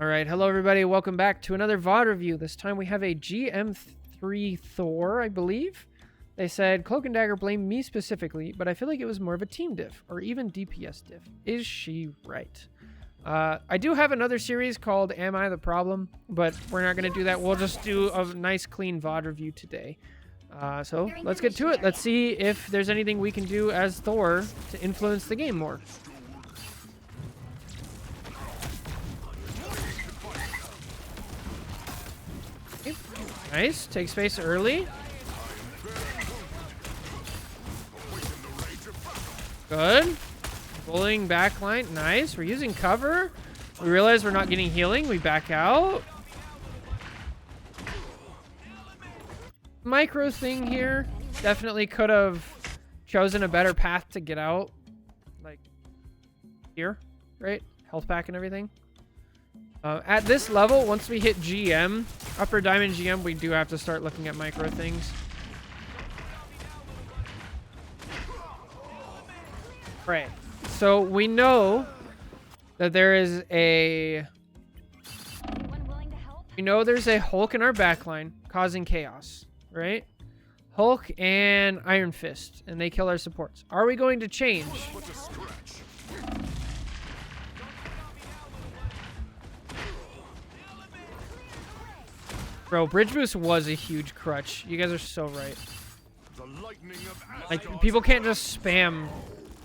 All right, hello everybody. Welcome back to another VOD review. This time we have a GM3 Thor, I believe. They said, Cloak and Dagger blamed me specifically, but I feel like it was more of a team diff, or even DPS diff. Is she right? I do have another series called Am I the Problem? But we're not going to do that. We'll just do a nice clean VOD review today. So let's get to it. Let's see if there's anything we can do as Thor to influence the game more. Nice. Take space early. Good. Bullying backline. Nice. We're using cover. We realize we're not getting healing. We back out. Micro thing here. Definitely could have chosen a better path to get out. Like here, right? Health pack and everything. At this level, once we hit GM, upper diamond GM, we do have to start looking at micro things. Right. So we know that there is a... We know there's a Hulk in our backline causing chaos, right? Hulk and Iron Fist, and they kill our supports. Are we going to change? Bro, Bridge Boost was a huge crutch. You guys are so right. Like, people can't just spam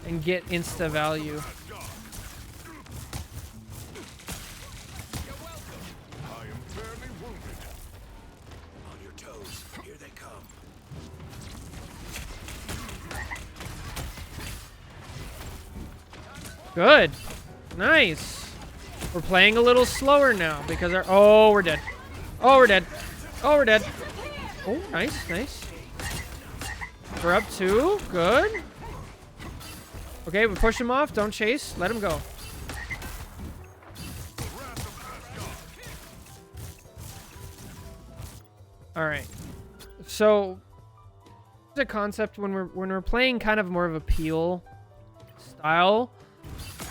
and get insta value. Good. Nice. We're playing a little slower now because our... Oh, we're dead. Oh, we're dead. Oh, we're dead. Oh, nice, nice. We're up 2. Good. Okay, we push him off. Don't chase. Let him go. All right. So, the concept when we're playing kind of more of a peel style.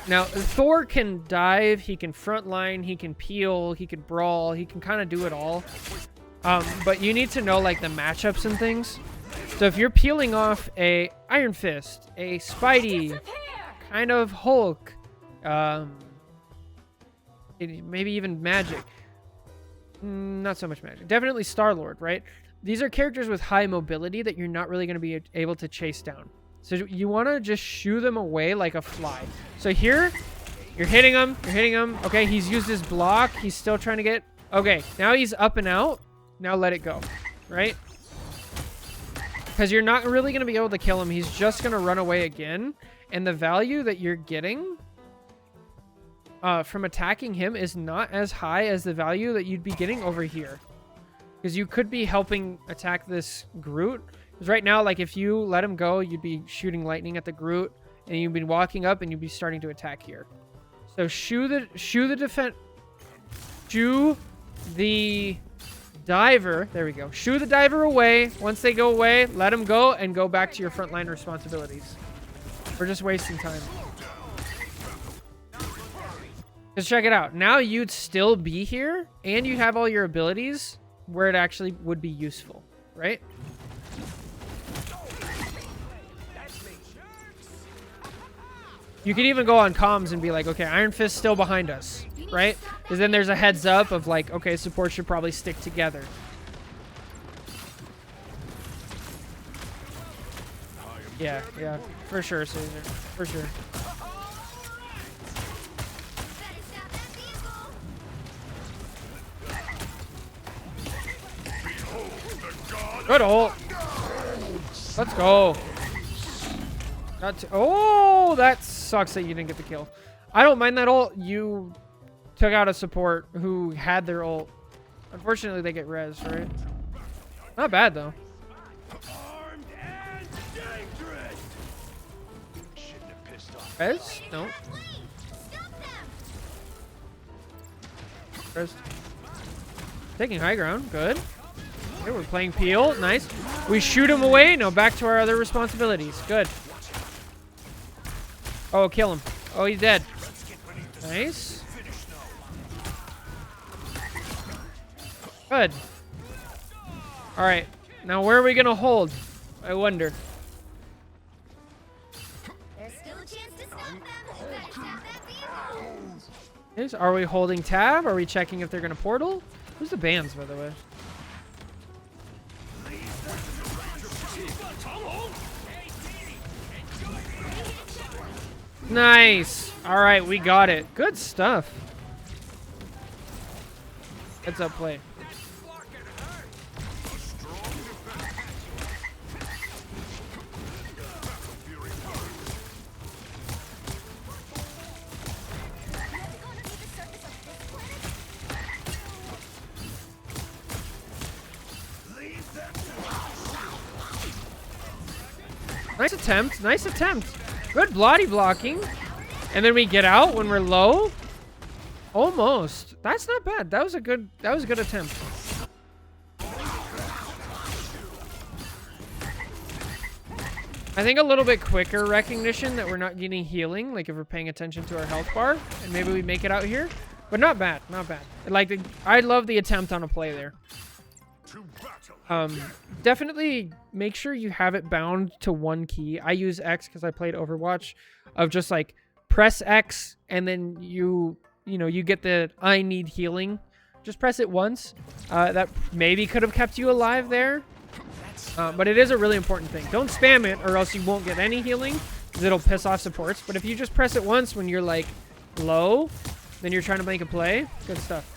Now, Thor can dive, he can frontline, he can peel, he can brawl, he can kind of do it all. But you need to know, like, the matchups and things. So if you're peeling off a Iron Fist, a Spidey, kind of Hulk, maybe even Magic. Not so much Magic. Definitely Star-Lord, right? These are characters with high mobility that you're not really going to be able to chase down. So you want to just shoo them away like a fly. So here, you're hitting him. You're hitting him. Okay, he's used his block. He's still trying to get... Okay, now he's up and out. Now let it go, right? Because you're not really going to be able to kill him. He's just going to run away again. And the value that you're getting from attacking him is not as high as the value that you'd be getting over here. Because you could be helping attack this Groot. Because right now, like, if you let him go, you'd be shooting lightning at the Groot, and you'd be walking up, and you'd be starting to attack here. So shoo the diver. There we go. Shoo the diver away. Once they go away, let him go, and go back to your frontline responsibilities. We're just wasting time. Just check it out. Now you'd still be here, and you have all your abilities where it actually would be useful, right? You can even go on comms and be like, okay, Iron Fist still behind us, right? Because then there's a heads up of like, okay, support should probably stick together. Yeah, yeah, for sure, Caesar, for sure. Good ult. Let's go. Oh, that sucks that you didn't get the kill. I don't mind that ult. You took out a support who had their ult. Unfortunately, they get res, right? Not bad, though. Res? No. Res. Taking high ground. Good. Okay, we're playing peel. Nice. We shoot him away. Now back to our other responsibilities. Good. Oh, kill him. Oh, he's dead. Nice. Good. All right. Now where are we gonna hold? I wonder. There's still a chance to stop them. Better tap that vehicle. Okay, so are we holding tab? Are we checking if they're gonna portal? Who's the bands, by the way? Nice. All right, we got it. Good stuff. Heads up play. Nice attempt. Nice attempt. Good bloody blocking. And then we get out when we're low. Almost. That's not bad. That was a good attempt. I think a little bit quicker recognition that we're not getting healing, like if we're paying attention to our health bar, and maybe we make it out here. But not bad. Not bad. Like, I love the attempt on a play there. Definitely make sure you have it bound to one key. I use X because I played Overwatch, of just like press X and then you get the I need healing. Just press it once. That maybe could have kept you alive there. But it is a really important thing. Don't spam it or else you won't get any healing because it'll piss off supports. But if you just press it once when you're like low, then you're trying to make a play. Good stuff.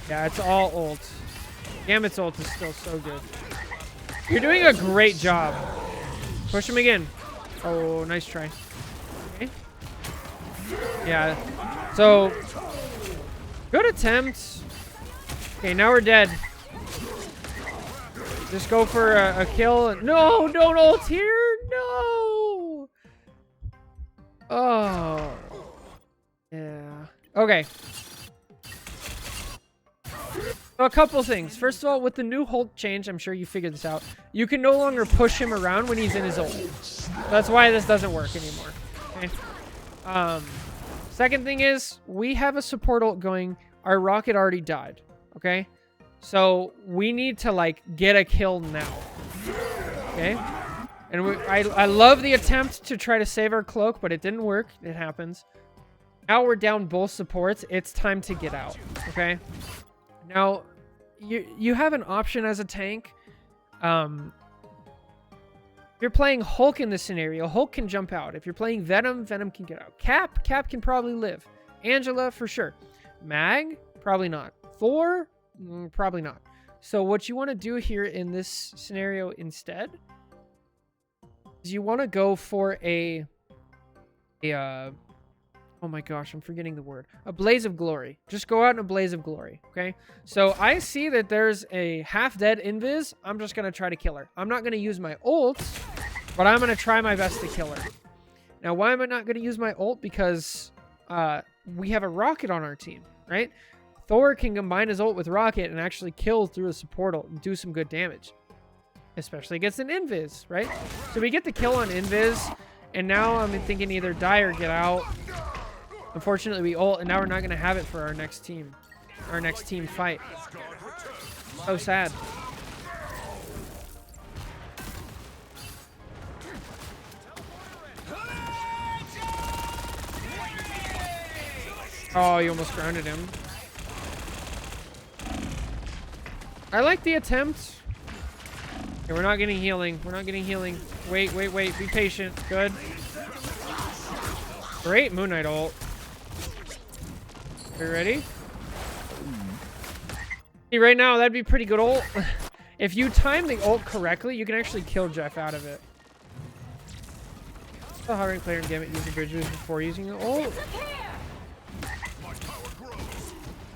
Yeah, it's all ult. Gambit's ult is still so good. You're doing a great job. Push him again. Oh, nice try. Okay. Yeah. So, good attempt. Okay, now we're dead. Just go for a kill. No, don't ult here. No. Oh. Yeah. Okay. A couple things. First of all, with the new hold change, I'm sure you figured this out. You can no longer push him around when he's in his ult. That's why this doesn't work anymore. Okay. Second thing is, we have a support ult going. Our rocket already died. Okay. So we need to like get a kill now. Okay. And I love the attempt to try to save our cloak, but it didn't work. It happens. Now we're down both supports. It's time to get out. Okay. Now, you have an option as a tank. You're playing Hulk in this scenario. Hulk can jump out. If you're playing Venom, Venom can get out. Cap can probably live. Angela, for sure. Mag, probably not. Thor, probably not. So what you want to do here in this scenario instead is you want to go for oh my gosh, I'm forgetting the word. A blaze of glory. Just go out in a blaze of glory, okay? So I see that there's a half-dead invis. I'm just going to try to kill her. I'm not going to use my ult, but I'm going to try my best to kill her. Now, why am I not going to use my ult? Because we have a rocket on our team, right? Thor can combine his ult with rocket and actually kill through a support ult and do some good damage. Especially against an invis, right? So we get the kill on invis, and now I'm thinking either die or get out. Unfortunately, we ult, and now we're not going to have it for our next team fight. So sad. Oh, you almost grounded him. I like the attempt. Okay, we're not getting healing. We're not getting healing. Wait. Be patient. Good. Great Moon Knight ult. Are you ready? See, right now, that'd be pretty good ult. If you time the ult correctly, you can actually kill Jeff out of it. The high-rank player in Gambit using bridges before using the ult.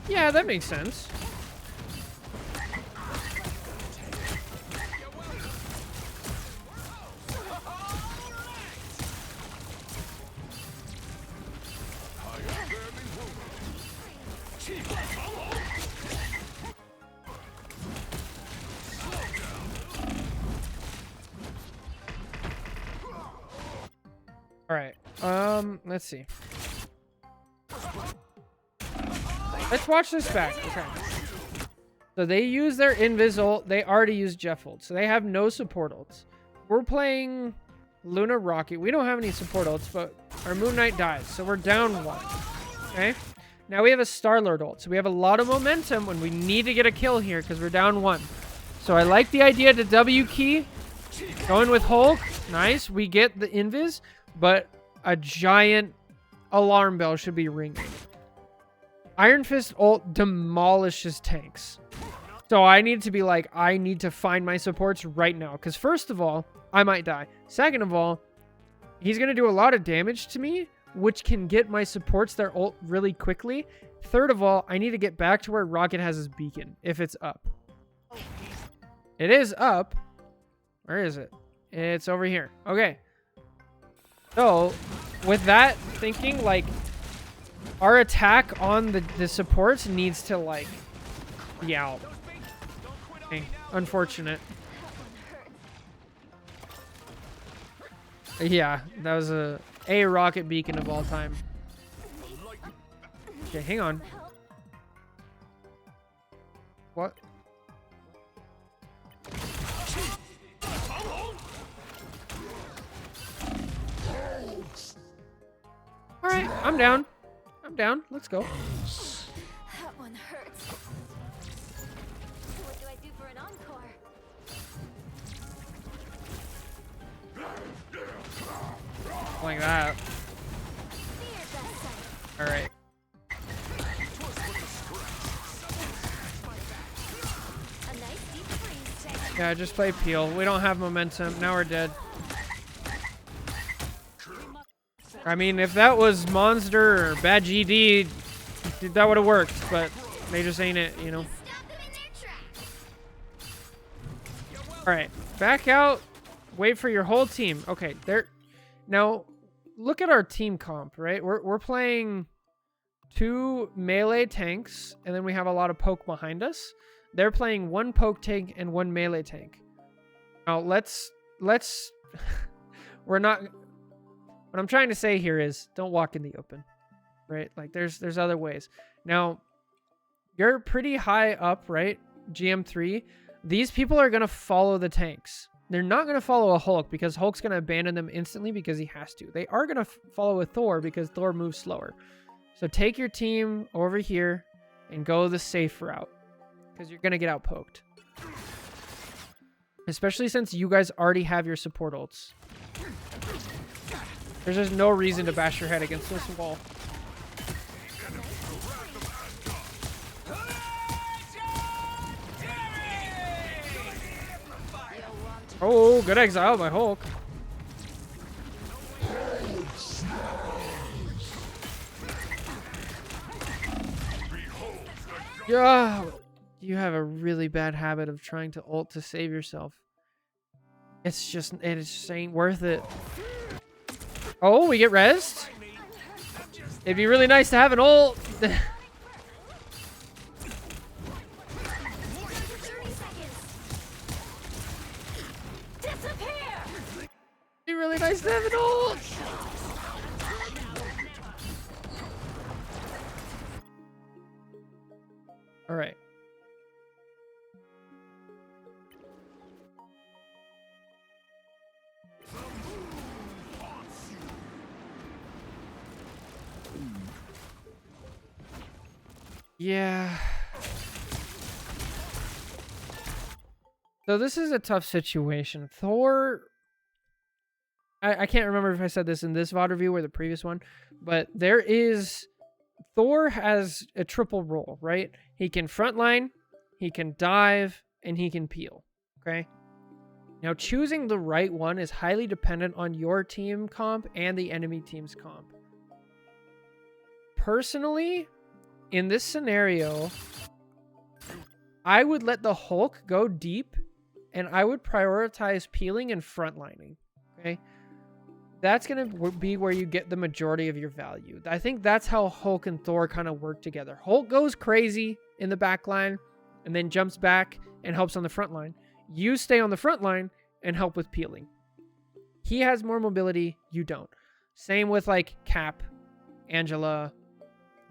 Yeah, that makes sense. All right. Let's see. Let's watch this back. Okay. So they use their invis ult. They already used Jeff ult. So they have no support ults. We're playing Luna Rocket. We don't have any support ults, but our Moon Knight dies. So we're down 1. Okay. Now we have a Star-Lord ult. So we have a lot of momentum when we need to get a kill here because we're down 1. So I like the idea to W key. Going with Hulk. Nice. We get the invis, but a giant alarm bell should be ringing. Iron Fist ult demolishes tanks. So I need to be like, I need to find my supports right now. Because first of all, I might die. Second of all, he's going to do a lot of damage to me, which can get my supports their ult really quickly. Third of all, I need to get back to where Rocket has his beacon, if it's up. It is up. Where is it? It's over here. Okay. So, with that thinking, like, our attack on the supports needs to, like, be out. Okay. Unfortunate. Yeah, that was a rocket beacon of all time. Okay, hang on. What? Alright, I'm down. I'm down. Let's go. That one hurts. What do I do for an encore? Like that. Alright. A nice deep freeze tank. Yeah, just play Peel. We don't have momentum. Now we're dead. I mean, if that was Monster or Bad GD, that would have worked, but they just ain't it, you know? Stop them in their tracks. Alright, back out. Wait for your whole team. Okay, there. Now, look at our team comp, right? We're playing 2 melee tanks, and then we have a lot of poke behind us. They're playing 1 poke tank and 1 melee tank. Now, let's we're not... What I'm trying to say here is don't walk in the open, right? Like there's other ways. Now, you're pretty high up, right? GM3. These people are going to follow the tanks. They're not going to follow a Hulk because Hulk's going to abandon them instantly because he has to. They are going to follow a Thor because Thor moves slower. So take your team over here and go the safe route because you're going to get out poked. Especially since you guys already have your support ults. There's just no reason to bash your head against this wall. Oh, good exile by Hulk. Yeah, you have a really bad habit of trying to ult to save yourself. It just ain't worth it. Oh, we get rezzed? It'd be really nice to have an ult. Another 30 seconds. Disappear. It'd be really nice to have an ult. All right. Yeah. So this is a tough situation. Thor... I can't remember if I said this in this VOD review or the previous one, but there is... Thor has a triple role, right? He can frontline, he can dive, and he can peel, okay? Now, choosing the right one is highly dependent on your team comp and the enemy team's comp. Personally... in this scenario, I would let the Hulk go deep, and I would prioritize peeling and frontlining, okay? That's going to be where you get the majority of your value. I think that's how Hulk and Thor kind of work together. Hulk goes crazy in the back line, and then jumps back and helps on the front line. You stay on the front line and help with peeling. He has more mobility, you don't. Same with, like, Cap, Angela...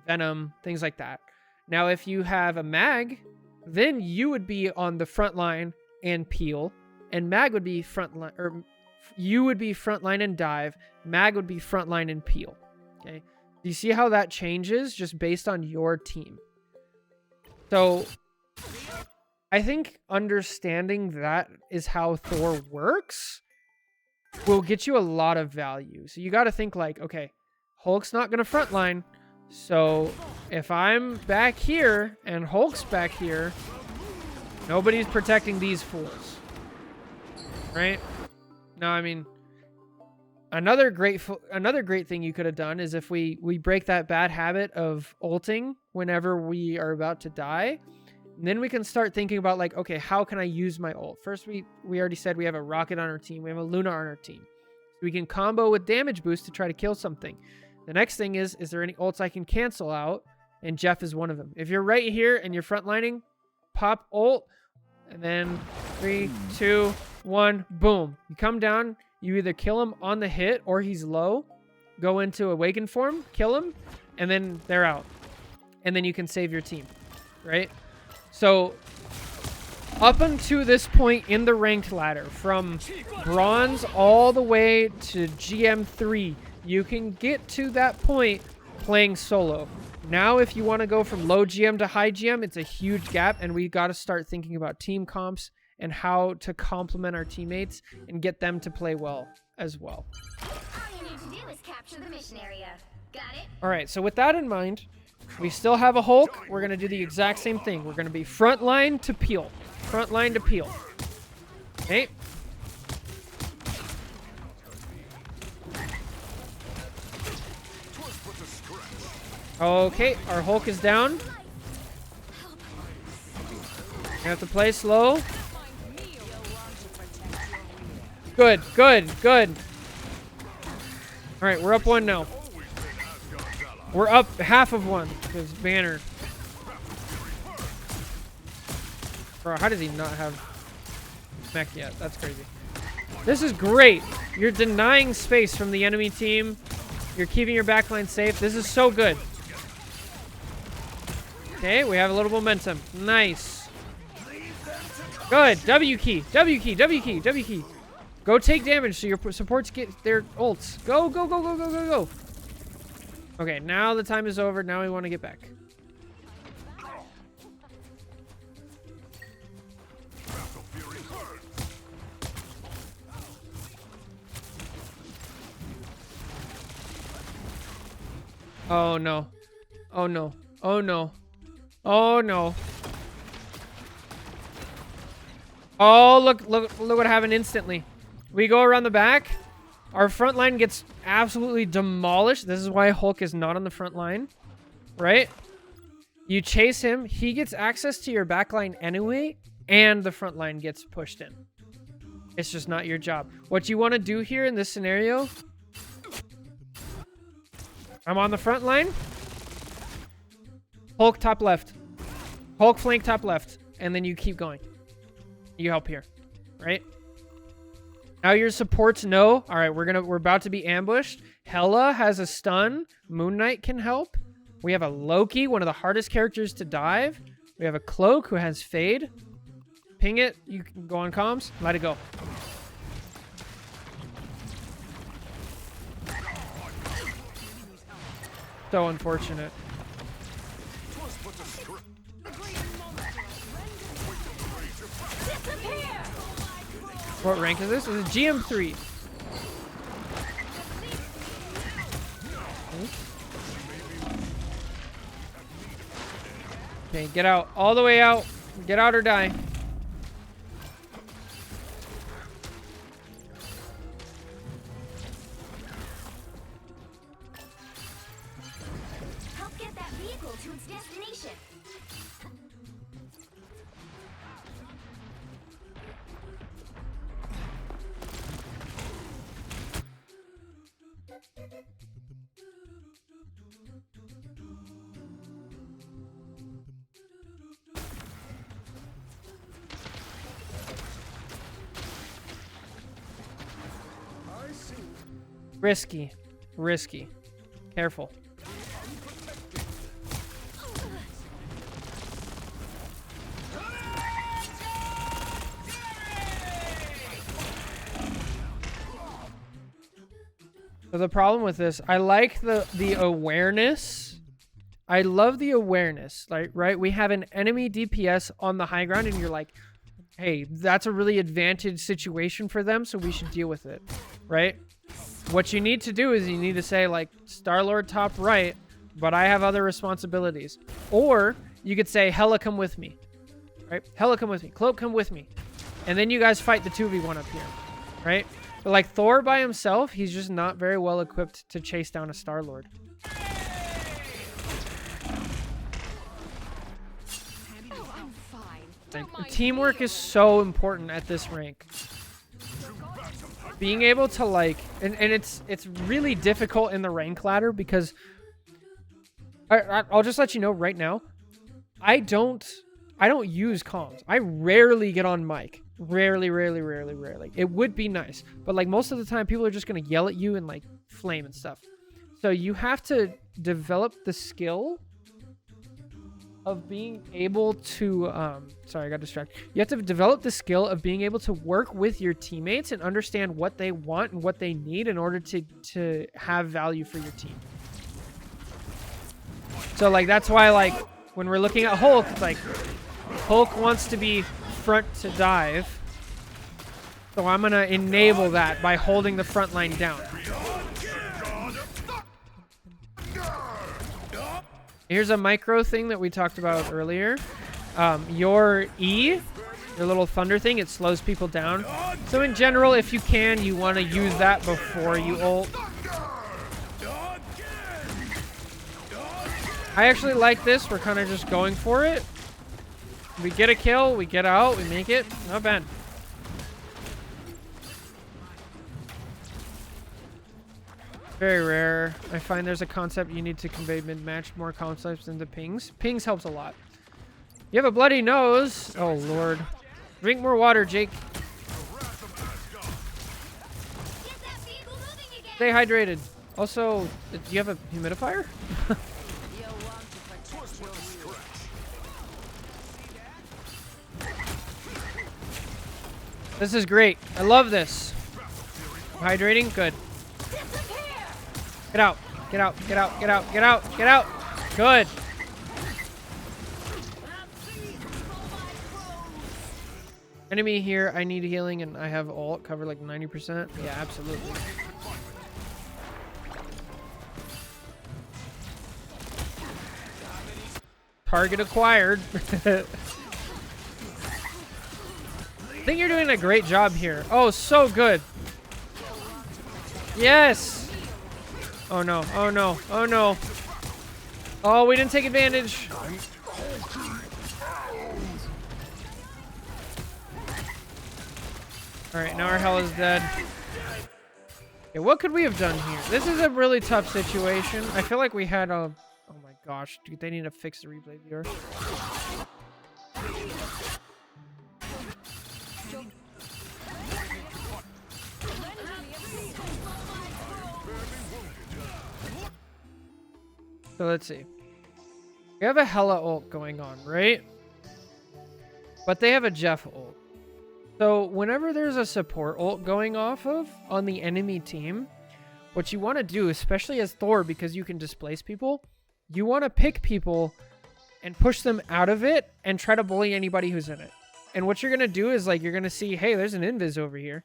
Venom, things like that. Now, if you have a mag, then you would be on the front line and peel, and mag would be front line, or you would be front line and dive. Mag would be front line and peel. Okay. Do you see how that changes just based on your team? So I think understanding that is how Thor works will get you a lot of value. So you got to think like, okay, Hulk's not going to frontline. So if I'm back here and Hulk's back here, nobody's protecting these fools. Right? No, I mean, another great thing you could have done is if we break that bad habit of ulting whenever we are about to die, and then we can start thinking about like, okay, how can I use my ult? First, we already said we have a rocket on our team. We have a Luna on our team. So we can combo with damage boost to try to kill something. The next thing is there any ults I can cancel out? And Jeff is one of them. If you're right here and you're frontlining, pop ult, and then 3, 2, 1, boom. You come down, you either kill him on the hit or he's low, go into awaken form, kill him, and then they're out. And then you can save your team, right? So up until this point in the ranked ladder, from bronze all the way to GM3, you can get to that point playing solo. Now, if you want to go from low GM to high GM, it's a huge gap, and we got to start thinking about team comps and how to complement our teammates and get them to play well as well. All you need to do is capture the mission area. Got it? All right, so with that in mind, we still have a Hulk. We're going to do the exact same thing. We're going to be front line to peel. Front line to peel. Okay. Okay, our Hulk is down. We have to play slow. Good, good, good. All right, we're up 1 now. We're up half of 1 because Banner. Bro, how does he not have mech yet? That's crazy. This is great. You're denying space from the enemy team. You're keeping your backline safe. This is so good. Okay, we have a little momentum. Nice. Good. W key. W key. W key. W key. Go take damage so your supports get their ults. Go, go, go, go, go, go, go. Okay, now the time is over. Now we want to get back. Oh no. Oh no. Oh no. Oh no. Oh, look what happened instantly. We go around the back. Our front line gets absolutely demolished. This is why Hulk is not on the front line, right? You chase him. He gets access to your back line anyway, and the front line gets pushed in. It's just not your job. What you want to do here in this scenario, I'm on the front line. Hulk top left. Hulk flank top left. And then you keep going. You help here, right? Now your supports know. All right, we're about to be ambushed. Hela has a stun. Moon Knight can help. We have a Loki, one of the hardest characters to dive. We have a Cloak who has fade. Ping it. You can go on comms. Let it go. So unfortunate. What rank is this? This is GM3. Okay, get out. All the way out. Get out or die. Help get that vehicle to its destination. Risky. Risky. Careful. So the problem with this, I like the awareness. I love the awareness. Like, right? We have an enemy DPS on the high ground, and you're like, hey, that's a really advantaged situation for them, so we should deal with it, right? What you need to do is you need to say, like, Star-Lord top right, but I have other responsibilities. Or you could say, Hela, come with me, right? Hela, come with me. Cloak, come with me. And then you guys fight the 2v1 up here, right? But like Thor by himself, he's just not very well equipped to chase down a Star-Lord. Like, teamwork is so important at this rank. Being able to like, and it's really difficult in the rank ladder because I'll just let you know right now, I don't use comms. I rarely get on mic. Rarely. It would be nice, but like most of the time people are just going to yell at you and like flame and stuff. So you have to develop the skill of being able to sorry, I got distracted. You have to develop the skill of being able to work with your teammates and understand what they want and what they need in order to have value for your team. So like that's why like when we're looking at Hulk, it's like Hulk wants to be front to dive. So I'm going to enable that by holding the front line down. Here's a micro thing that we talked about earlier. Your E, your little thunder thing, it slows people down. So in general, if you can, you want to use that before you ult. I actually like this. We're kind of just going for it. We get a kill, we get out, we make it. Not bad. Very rare. I find there's a concept you need to convey mid-match more concepts into pings. Pings helps a lot. You have a bloody nose. Oh, Lord. Drink more water, Jake. Stay hydrated. Also, do you have a humidifier? This is great. I love this. Hydrating? Good. Get out. Get out. Get out. Get out. Get out. Get out. Good. Enemy here. I need healing and I have ult covered like 90%. Yeah, absolutely. Target acquired. I think you're doing a great job here. Oh, so good. Yes. Oh, no. Oh, no. Oh, no. Oh, we didn't take advantage. All right, now our hell is dead. Okay, what could we have done here? This is a really tough situation. I feel like we had a... Oh, my gosh. Dude, they need to fix the replay viewer. So let's see. We have a Hela ult going on, right? But they have a Jeff ult. So whenever there's a support ult going off of on the enemy team, what you want to do, especially as Thor, because you can displace people, you want to pick people and push them out of it and try to bully anybody who's in it. And what you're going to do is like, you're going to see, hey, there's an invis over here.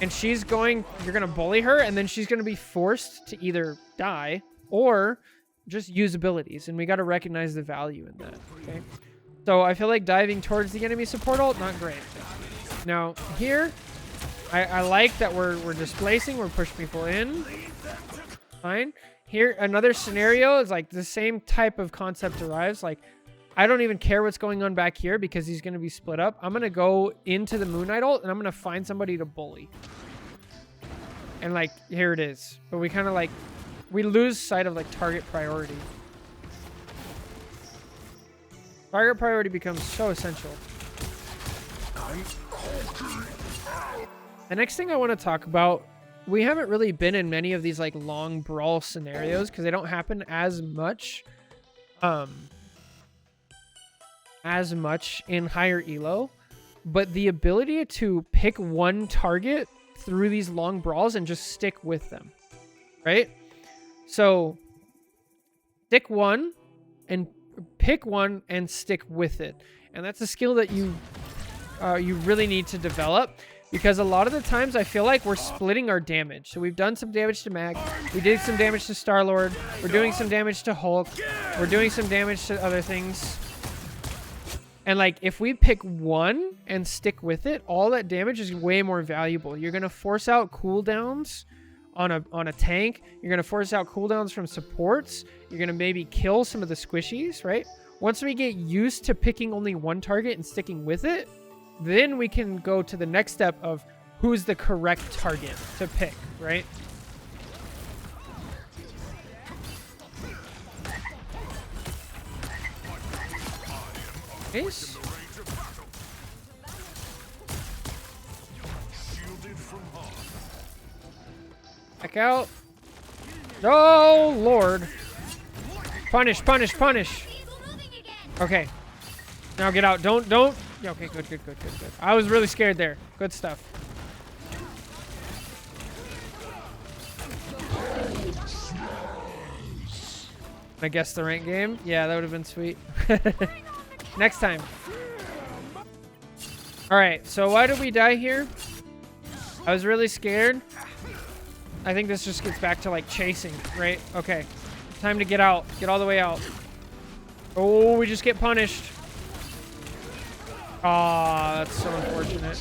And she's going, you're going to bully her, and then she's going to be forced to either die or just use abilities. And we got to recognize the value in that, okay? So I feel like diving towards the enemy support ult, not great. Now, here, I like that we're displacing, we're pushing people in. Fine. Here, another scenario is like the same type of concept arrives. Like, I don't even care what's going on back here because he's going to be split up. I'm going to go into the Moon Knight ult and I'm going to find somebody to bully. And like, here it is. But we kind of like, we lose sight of like target priority. Target priority becomes so essential. The next thing I want to talk about, we haven't really been in many of these like long brawl scenarios because they don't happen as much in higher elo, but the ability to pick one target through these long brawls and just stick with them, right? So stick one and pick one and stick with it. And that's a skill that you really need to develop, because a lot of the times I feel like we're splitting our damage. So we've done some damage to Mag, we did some damage to Star-Lord, we're doing some damage to Hulk, we're doing some damage to other things. And like, if we pick one and stick with it, all that damage is way more valuable. You're gonna force out cooldowns on a tank. You're gonna force out cooldowns from supports. You're gonna maybe kill some of the squishies, right? Once we get used to picking only one target and sticking with it, then we can go to the next step of who's the correct target to pick, right? Ace. Back out. Oh, Lord. Punish, punish, punish. Okay. Now get out. Don't. Yeah, okay, good. I was really scared there. Good stuff. I guess the rank game? Yeah, that would have been sweet. Next time. Alright, so why did we die here? I was really scared. I think this just gets back to like chasing, right? Okay. Time to get out. Get all the way out. Oh, we just get punished. Aw, that's so unfortunate.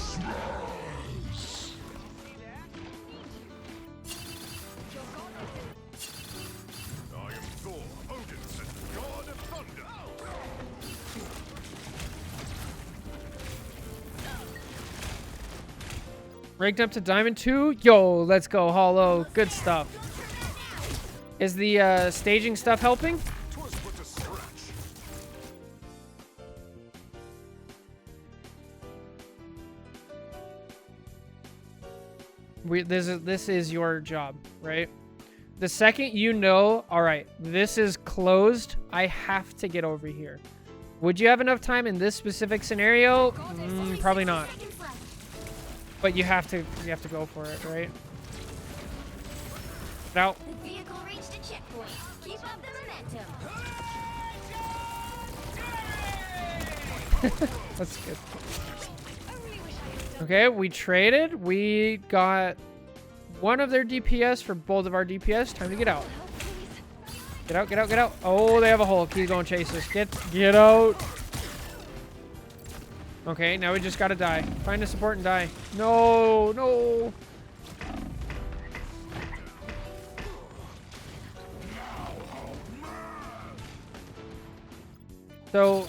I am Thor, Odin's god of thunder. Ranked up to Diamond 2. Yo, let's go, Hollow. Good stuff. Is the staging stuff helping? Twas but a scratch. This is your job, right? The second you know, all right, this is closed, I have to get over here. Would you have enough time in this specific scenario? Probably not. But you have to go for it, right? Now, The vehicle reached a checkpoint. Keep up the momentum. that's good. Okay, we traded. We got one of their DPS for both of our DPS. Time to get out. Get out, get out, get out. Oh, they have a hole. Keep going, chase us. Get out. Okay, now we just gotta die. Find a support and die. No, no. So,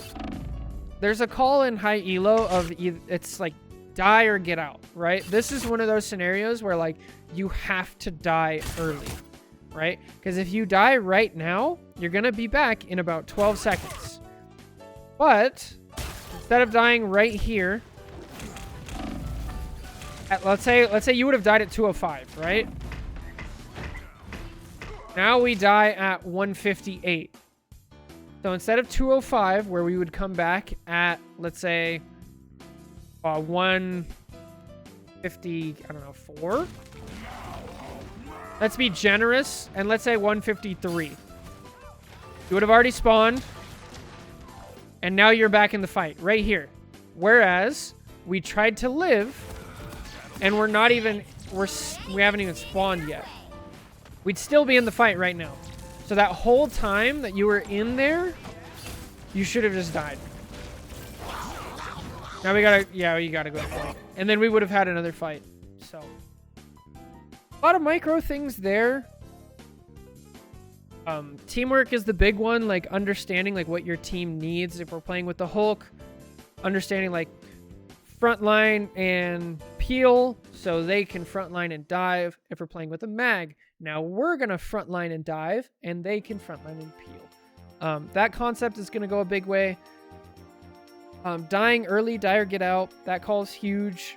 there's a call in high elo of it's like die or get out, right? This is one of those scenarios where like you have to die early, right? Because if you die right now, you're gonna be back in about 12 seconds. But instead of dying right here, let's say you would have died at 205, right? Now we die at 158. So instead of 205, where we would come back at, let's say, 150, I don't know, 4? Let's be generous, and let's say 153. You would have already spawned, and now you're back in the fight, right here. Whereas, we tried to live, and we haven't even spawned yet. We'd still be in the fight right now. So that whole time that you were in there, you should have just died. Now we gotta, yeah, you gotta go for it. And then we would have had another fight. So, a lot of micro things there. Teamwork is the big one, like understanding like what your team needs. If we're playing with the Hulk, understanding like frontline and peel so they can frontline and dive. If we're playing with a mag, now we're going to frontline and dive and they can frontline and peel. That concept is going to go a big way. Dying early, die or get out. That call's huge.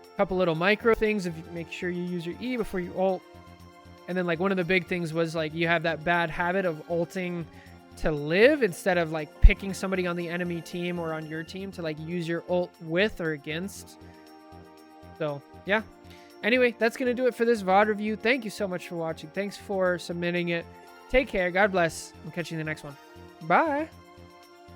A couple little micro things. If you make sure you use your E before you ult. And then like one of the big things was like you have that bad habit of ulting to live instead of like picking somebody on the enemy team or on your team to like use your ult with or against. So yeah, Anyway, that's going to do it for this VOD review. Thank you so much for watching. Thanks for submitting it. Take care. God bless. I'll catch you in the next one. Bye.